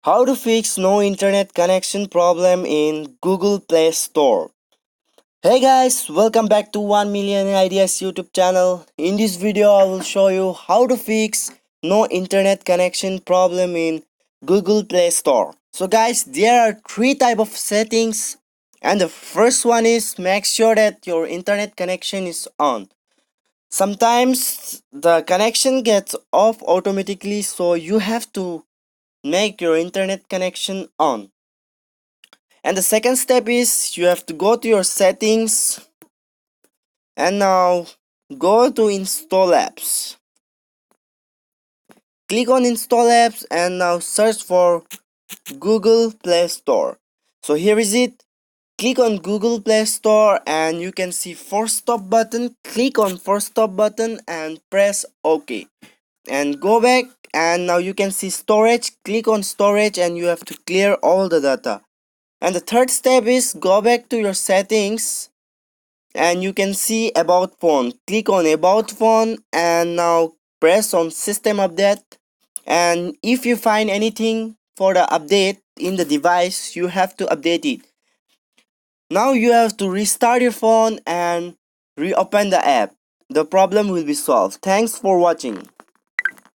How to fix no internet connection problem in Google Play Store. Hey guys, welcome back to 1 Million Ideas YouTube channel. In this video, I will show you how to fix no internet connection problem in Google Play Store. So guys, there are three type of settings, and the first one is make sure that your internet connection is on. Sometimes the connection gets off automatically, so you have to make your internet connection on. And the second step is you have to go to your settings and now go to install apps. Click on install apps and now search for Google Play Store. So here is it. Click on Google Play Store and you can see force stop button. Click on force stop button and press OK. And go back and now you can see storage. Click on storage and you have to clear all the data. And the third step is go back to your settings and you can see about phone. Click on about phone and now press on system update, and if you find anything for the update in the device, you have to update it. Now you have to restart your phone and reopen the app. The problem will be solved. Thanks for watching.